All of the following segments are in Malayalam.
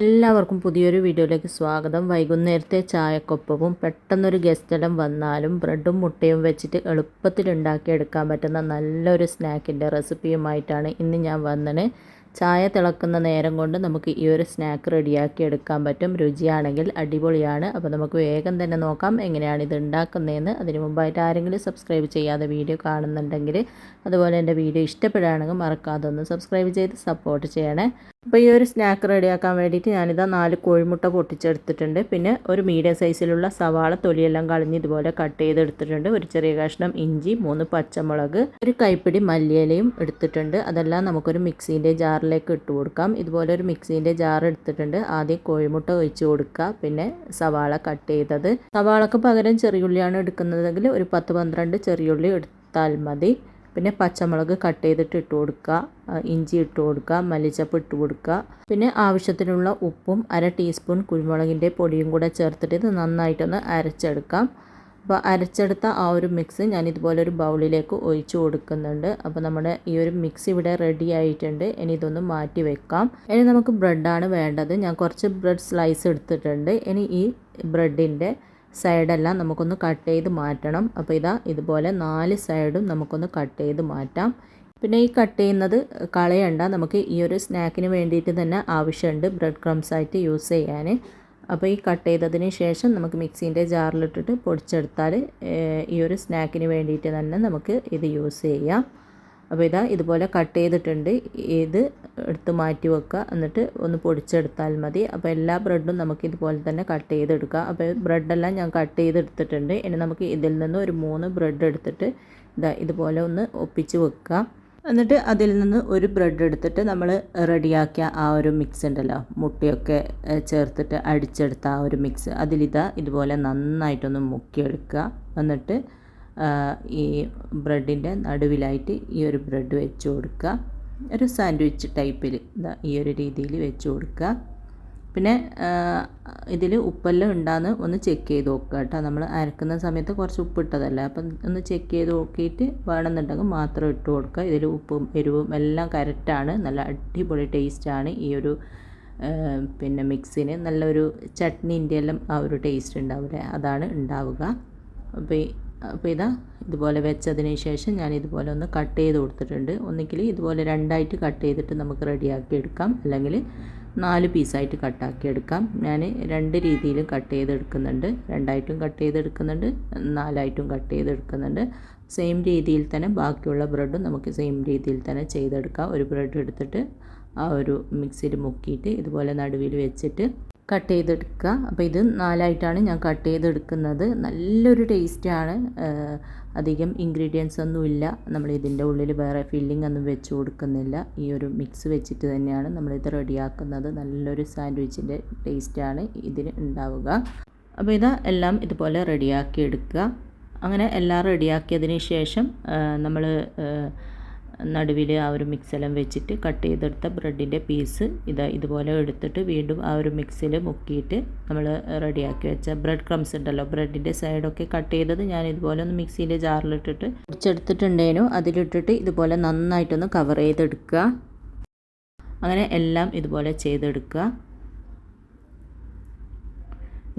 എല്ലാവർക്കും പുതിയൊരു വീഡിയോയിലേക്ക് സ്വാഗതം. വൈകുന്നേരത്തെ ചായക്കൊപ്പവും പെട്ടെന്നൊരു ഗസ്റ്റെല്ലാം വന്നാലും ബ്രെഡും മുട്ടയും വെച്ചിട്ട് എളുപ്പത്തിൽ ഉണ്ടാക്കിയെടുക്കാൻ പറ്റുന്ന നല്ലൊരു സ്നാക്കിൻ്റെ റെസിപ്പിയുമായിട്ടാണ് ഇന്ന് ഞാൻ വന്നത്. ചായ തിളക്കുന്ന നേരം കൊണ്ട് നമുക്ക് ഈ ഒരു സ്നാക്ക് റെഡിയാക്കി എടുക്കാൻ പറ്റും. രുചിയാണെങ്കിൽ അടിപൊളിയാണ്. അപ്പോൾ നമുക്ക് വേഗം തന്നെ നോക്കാം എങ്ങനെയാണ് ഇത് ഉണ്ടാക്കുന്നതെന്ന്. അതിന് മുമ്പായിട്ട് ആരെങ്കിലും സബ്സ്ക്രൈബ് ചെയ്യാതെ വീഡിയോ കാണുന്നുണ്ടെങ്കിൽ, അതുപോലെ എൻ്റെ വീഡിയോ ഇഷ്ടപ്പെടുകയാണെങ്കിൽ മറക്കാതെ ഒന്ന് സബ്സ്ക്രൈബ് ചെയ്ത് സപ്പോർട്ട് ചെയ്യണേ. അപ്പോൾ ഈ ഒരു സ്നാക്ക് റെഡിയാക്കാൻ വേണ്ടിയിട്ട് ഞാനിതാ 4 കോഴിമുട്ട പൊട്ടിച്ചെടുത്തിട്ടുണ്ട്. പിന്നെ ഒരു മീഡിയം സൈസിലുള്ള സവാള തൊലിയെല്ലാം കളഞ്ഞ് ഇതുപോലെ കട്ട് ചെയ്തെടുത്തിട്ടുണ്ട്. ഒരു ചെറിയ കഷ്ണം ഇഞ്ചി, 3 പച്ചമുളക്, ഒരു കൈപ്പിടി മല്ലിയിലയും എടുത്തിട്ടുണ്ട്. അതെല്ലാം നമുക്കൊരു മിക്സീൻ്റെ ജാറിലേക്ക് ഇട്ട് കൊടുക്കാം. ഇതുപോലെ ഒരു മിക്സീൻ്റെ ജാർ എടുത്തിട്ടുണ്ട്. ആദ്യം കോഴിമുട്ട ഒഴിച്ച് കൊടുക്കുക. പിന്നെ സവാള കട്ട് ചെയ്തത്, സവാളക്ക് പകരം ചെറിയുള്ളിയാണ് എടുക്കുന്നതെങ്കിൽ ഒരു 10-12 ചെറിയുള്ളി എടുത്താൽ മതി. പിന്നെ പച്ചമുളക് കട്ട് ചെയ്തിട്ട് ഇട്ട് കൊടുക്കുക, ഇഞ്ചി ഇട്ട് കൊടുക്കുക, മല്ലിച്ചപ്പ് ഇട്ട് കൊടുക്കുക. പിന്നെ ആവശ്യത്തിനുള്ള ഉപ്പും 1/2 ടീസ്പൂൺ കുരുമുളകിൻ്റെ പൊടിയും കൂടെ ചേർത്തിട്ട് ഇത് നന്നായിട്ടൊന്ന് അരച്ചെടുക്കാം. അപ്പോൾ അരച്ചെടുത്ത ആ ഒരു മിക്സ് ഞാൻ ഇതുപോലെ ഒരു ബൗളിലേക്ക് ഒഴിച്ചു കൊടുക്കുന്നുണ്ട്. അപ്പോൾ നമ്മുടെ ഈ ഒരു മിക്സ് ഇവിടെ റെഡി ആയിട്ടുണ്ട്. ഇനി ഇതൊന്ന് മാറ്റി വെക്കാം. ഇനി നമുക്ക് ബ്രെഡാണ് വേണ്ടത്. ഞാൻ കുറച്ച് ബ്രെഡ് സ്ലൈസ് എടുത്തിട്ടുണ്ട്. ഇനി ഈ ബ്രെഡിൻ്റെ സൈഡെല്ലാം നമുക്കൊന്ന് കട്ട് ചെയ്ത് മാറ്റണം. അപ്പോൾ ഇതുപോലെ 4 സൈഡും നമുക്കൊന്ന് കട്ട് ചെയ്ത് മാറ്റാം. പിന്നെ ഈ കട്ട് ചെയ്യുന്നത് കളയണ്ട, നമുക്ക് ഈ ഒരു സ്നാക്കിന് വേണ്ടിയിട്ട് തന്നെ ആവശ്യമുണ്ട് ബ്രെഡ് ക്രംസ് ആയിട്ട് യൂസ് ചെയ്യാൻ. അപ്പോൾ ഈ കട്ട് ചെയ്തതിന് ശേഷം നമുക്ക് മിക്സീൻ്റെ ജാറിലിട്ടിട്ട് പൊടിച്ചെടുത്താൽ ഈ ഒരു സ്നാക്കിന് വേണ്ടിയിട്ട് തന്നെ നമുക്ക് ഇത് യൂസ് ചെയ്യാം. അപ്പോൾ ഇതുപോലെ കട്ട് ചെയ്തിട്ടുണ്ട്. ഇത് എടുത്ത് മാറ്റി വെക്കുക, എന്നിട്ട് ഒന്ന് പൊടിച്ചെടുത്താൽ മതി. അപ്പോൾ എല്ലാ ബ്രെഡും നമുക്ക് ഇതുപോലെ തന്നെ കട്ട് ചെയ്തെടുക്കുക. അപ്പോൾ ബ്രെഡെല്ലാം ഞാൻ കട്ട് ചെയ്തെടുത്തിട്ടുണ്ട്. ഇനി നമുക്ക് ഇതിൽ നിന്ന് ഒരു 3 ബ്രെഡ് എടുത്തിട്ട് ഇതുപോലെ ഒന്ന് ഒപ്പിച്ച് വെക്കുക. എന്നിട്ട് അതിൽ നിന്ന് ഒരു ബ്രെഡ് എടുത്തിട്ട് നമ്മൾ റെഡിയാക്കിയ ആ ഒരു മിക്സ് ഉണ്ടല്ലോ, മുട്ടയൊക്കെ ചേർത്തിട്ട് അടിച്ചെടുത്ത ആ ഒരു മിക്സ് ഇതുപോലെ നന്നായിട്ടൊന്ന് മുക്കിയെടുക്കുക. എന്നിട്ട് ഈ ബ്രെഡിൻ്റെ നടുവിലായിട്ട് ഈ ഒരു ബ്രെഡ് വെച്ച് കൊടുക്കുക. ഒരു സാൻഡ്വിച്ച് ടൈപ്പിൽ ഈ ഒരു രീതിയിൽ വെച്ച് കൊടുക്കുക. പിന്നെ ഇതിൽ ഉപ്പെല്ലാം ഉണ്ടാകുന്ന ഒന്ന് ചെക്ക് ചെയ്ത് നോക്കുക കേട്ടോ. നമ്മൾ അരക്കുന്ന സമയത്ത് കുറച്ച് ഉപ്പിട്ടതല്ല, അപ്പം ഒന്ന് ചെക്ക് ചെയ്ത് നോക്കിയിട്ട് വേണമെന്നുണ്ടെങ്കിൽ മാത്രം ഇട്ട് കൊടുക്കുക. ഇതിൽ ഉപ്പും എരിവും എല്ലാം കറക്റ്റാണ്. നല്ല അടിപൊളി ടേസ്റ്റാണ് ഈ ഒരു പിന്നെ മിക്സിന്. നല്ലൊരു ചട്നീൻ്റെ എല്ലാം ആ ഒരു ടേസ്റ്റ് ഉണ്ടാവില്ലേ, അതാണ് ഉണ്ടാവുക. അപ്പോൾ ഇതുപോലെ വെച്ചതിന് ശേഷം ഞാൻ ഇതുപോലെ ഒന്ന് കട്ട് ചെയ്ത് കൊടുത്തിട്ടുണ്ട്. ഒന്നുകിൽ ഇതുപോലെ 2ആയിട്ട് കട്ട് ചെയ്തിട്ട് നമുക്ക് റെഡിയാക്കി എടുക്കാം, അല്ലെങ്കിൽ 4 പീസായിട്ട് കട്ടാക്കി എടുക്കാം. ഞാൻ 2 രീതിയിലും കട്ട് ചെയ്തെടുക്കുന്നുണ്ട്. 2ആയിട്ടും കട്ട് ചെയ്തെടുക്കുന്നുണ്ട്, 4ആയിട്ടും കട്ട് ചെയ്തെടുക്കുന്നുണ്ട്. സെയിം രീതിയിൽ തന്നെ ബാക്കിയുള്ള ബ്രെഡും നമുക്ക് സെയിം രീതിയിൽ തന്നെ ചെയ്തെടുക്കാം. ഒരു ബ്രെഡ് എടുത്തിട്ട് ആ ഒരു മിക്സിയിൽ മുക്കിയിട്ട് ഇതുപോലെ നടുവിൽ വെച്ചിട്ട് കട്ട് ചെയ്തെടുക്കുക. അപ്പോൾ ഇത് 4ആയിട്ടാണ് ഞാൻ കട്ട് ചെയ്തെടുക്കുന്നത്. നല്ലൊരു ടേസ്റ്റാണ്. അധികം ഇൻഗ്രീഡിയൻസ് ഒന്നുമില്ല. നമ്മൾ ഇതിൻ്റെ ഉള്ളിൽ വേറെ ഫില്ലിംഗ് ഒന്നും വെച്ച് കൊടുക്കുന്നില്ല. ഈ ഒരു മിക്സ് വെച്ചിട്ട് തന്നെയാണ് നമ്മളിത് റെഡിയാക്കുന്നത്. നല്ലൊരു സാൻഡ്വിച്ചിൻ്റെ ടേസ്റ്റാണ് ഇതിന് ഉണ്ടാവുക. അപ്പോൾ എല്ലാം ഇതുപോലെ റെഡിയാക്കി എടുക്കുക. അങ്ങനെ എല്ലാം റെഡിയാക്കിയതിന് ശേഷം നമ്മൾ നടുവിൽ ആ ഒരു മിക്സെല്ലാം വെച്ചിട്ട് കട്ട് ചെയ്തെടുത്ത ബ്രെഡിൻ്റെ പീസ് ഇതുപോലെ എടുത്തിട്ട് വീണ്ടും ആ ഒരു മിക്സിൽ മുക്കിയിട്ട് നമ്മൾ റെഡിയാക്കി വെച്ച ബ്രെഡ് ക്രംസ് ഉണ്ടല്ലോ, ബ്രെഡിൻ്റെ സൈഡൊക്കെ കട്ട് ചെയ്തത് ഞാൻ ഇതുപോലെ ഒന്ന് മിക്സീൻ്റെ ജാറിലിട്ടിട്ട് പൊടിച്ചെടുത്തിട്ടുണ്ടേനു. അതിലിട്ടിട്ട് ഇതുപോലെ നന്നായിട്ടൊന്ന് കവർ ചെയ്തെടുക്കുക. അങ്ങനെ എല്ലാം ഇതുപോലെ ചെയ്തെടുക്കുക.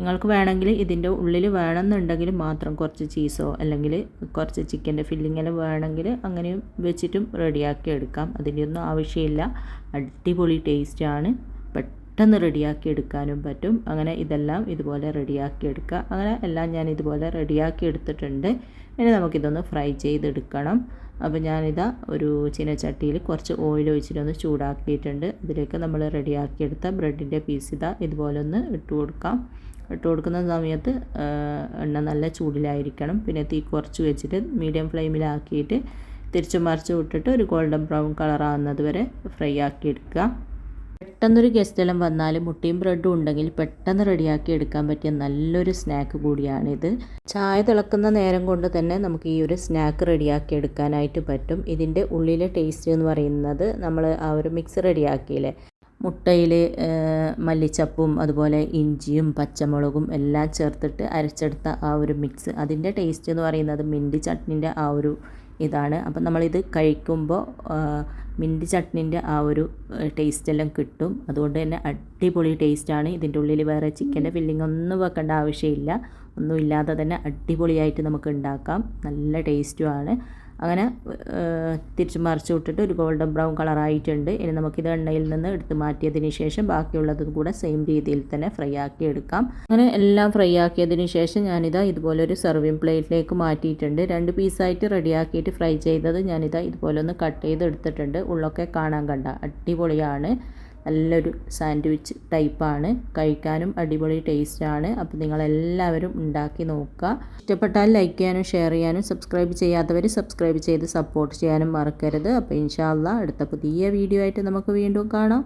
നിങ്ങൾക്ക് വേണമെങ്കിൽ ഇതിൻ്റെ ഉള്ളിൽ വേണമെന്നുണ്ടെങ്കിൽ മാത്രം കുറച്ച് ചീസോ അല്ലെങ്കിൽ കുറച്ച് ചിക്കൻ്റെ ഫില്ലിങ്ങെല്ലാം വേണമെങ്കിൽ അങ്ങനെയും വെച്ചിട്ടും റെഡിയാക്കി എടുക്കാം. അതിൻ്റെ ഒന്നും ആവശ്യമില്ല. അടിപൊളി ടേസ്റ്റാണ്. പെട്ടെന്ന് റെഡിയാക്കി എടുക്കാനും പറ്റും. അങ്ങനെ ഇതെല്ലാം ഇതുപോലെ റെഡിയാക്കി എടുക്കുക. അങ്ങനെ എല്ലാം ഞാൻ ഇതുപോലെ റെഡിയാക്കി എടുത്തിട്ടുണ്ട്. ഇനി നമുക്കിതൊന്ന് ഫ്രൈ ചെയ്തെടുക്കണം. അപ്പോൾ ഒരു ചീനച്ചട്ടിയിൽ കുറച്ച് ഓയിൽ ഒഴിച്ചിട്ടൊന്ന് ചൂടാക്കിയിട്ടുണ്ട്. ഇതിലേക്ക് നമ്മൾ റെഡിയാക്കിയെടുത്ത ബ്രെഡിൻ്റെ പീസ് ഇതുപോലെ ഒന്ന് ഇട്ട് കൊടുക്കുന്ന സമയത്ത് എണ്ണ നല്ല ചൂടിലായിരിക്കണം. പിന്നെ തീ കുറച്ച് വെച്ചിട്ട് മീഡിയം ഫ്ലെയിമിലാക്കിയിട്ട് തിരിച്ചു മറിച്ച് വിട്ടിട്ട് ഒരു ഗോൾഡൻ ബ്രൗൺ കളറാകുന്നത് വരെ ഫ്രൈ ആക്കി എടുക്കുക. പെട്ടെന്നൊരു ഗസ്റ്റെല്ലാം വന്നാൽ മുട്ടയും ബ്രെഡും ഉണ്ടെങ്കിൽ പെട്ടെന്ന് റെഡിയാക്കി എടുക്കാൻ പറ്റിയ നല്ലൊരു സ്നാക്ക് കൂടിയാണിത്. ചായ തിളക്കുന്ന നേരം കൊണ്ട് തന്നെ നമുക്ക് ഈ ഒരു സ്നാക്ക് റെഡിയാക്കി എടുക്കാനായിട്ട് പറ്റും. ഇതിൻ്റെ ഉള്ളിലെ ടേസ്റ്റ് എന്ന് പറയുന്നത് നമ്മൾ ആ ഒരു മിക്സ് റെഡിയാക്കിയില്ലേ, മുട്ടയിൽ മല്ലിച്ചപ്പും അതുപോലെ ഇഞ്ചിയും പച്ചമുളകും എല്ലാം ചേർത്തിട്ട് അരച്ചെടുത്ത ആ ഒരു മിക്സ്, അതിൻ്റെ ടേസ്റ്റ് എന്ന് പറയുന്നത് മിൻറ്റ് ചട്നീൻ്റെ ആ ഒരു ഇതാണ്. അപ്പം നമ്മളിത് കഴിക്കുമ്പോൾ മിൻറ്റ് ചട്നിൻ്റെ ആ ഒരു ടേസ്റ്റെല്ലാം കിട്ടും. അതുകൊണ്ട് തന്നെ അടിപൊളി ടേസ്റ്റാണ്. ഇതിൻ്റെ ഉള്ളിൽ വേറെ ചിക്കൻ്റെ ഫില്ലിംഗ് ഒന്നും വെക്കേണ്ട ആവശ്യമില്ല. ഒന്നുമില്ലാതെ തന്നെ അടിപൊളിയായിട്ട് നമുക്ക് ഉണ്ടാക്കാം. നല്ല ടേസ്റ്റുമാണ്. അങ്ങനെ തിരിച്ച് മറിച്ച് വിട്ടിട്ട് ഒരു ഗോൾഡൻ ബ്രൗൺ കളറായിട്ടുണ്ട്. ഇനി നമുക്കിത് എണ്ണയിൽ നിന്ന് എടുത്ത് മാറ്റിയതിന് ശേഷം ബാക്കിയുള്ളതും കൂടെ സെയിം രീതിയിൽ തന്നെ ഫ്രൈ ആക്കി എടുക്കാം. അങ്ങനെ എല്ലാം ഫ്രൈ ആക്കിയതിന് ശേഷം ഞാനിതാ ഇതുപോലെ ഒരു സെർവിങ് പ്ലേറ്റിലേക്ക് മാറ്റിയിട്ടുണ്ട്. 2 പീസായിട്ട് റെഡിയാക്കിയിട്ട് ഫ്രൈ ചെയ്തത് ഞാനിതാ ഇതുപോലെ ഒന്ന് കട്ട് ചെയ്തെടുത്തിട്ടുണ്ട്. ഉള്ളൊക്കെ കാണാൻ കണ്ട അടിപൊളിയാണ്. നല്ലൊരു സാൻഡ്വിച്ച് ടൈപ്പാണ്. കഴിക്കാനും അടിപൊളി ടേസ്റ്റാണ്. അപ്പോൾ നിങ്ങളെല്ലാവരും ഉണ്ടാക്കി നോക്കുക. ഇഷ്ടപ്പെട്ടാൽ ലൈക്ക് ചെയ്യാനും ഷെയർ ചെയ്യാനും സബ്സ്ക്രൈബ് ചെയ്യാത്തവർ സബ്സ്ക്രൈബ് ചെയ്ത് സപ്പോർട്ട് ചെയ്യാനും മറക്കരുത്. അപ്പോൾ ഇൻഷാ അല്ലാഹ് അടുത്ത പുതിയ വീഡിയോ ആയിട്ട് നമുക്ക് വീണ്ടും കാണാം.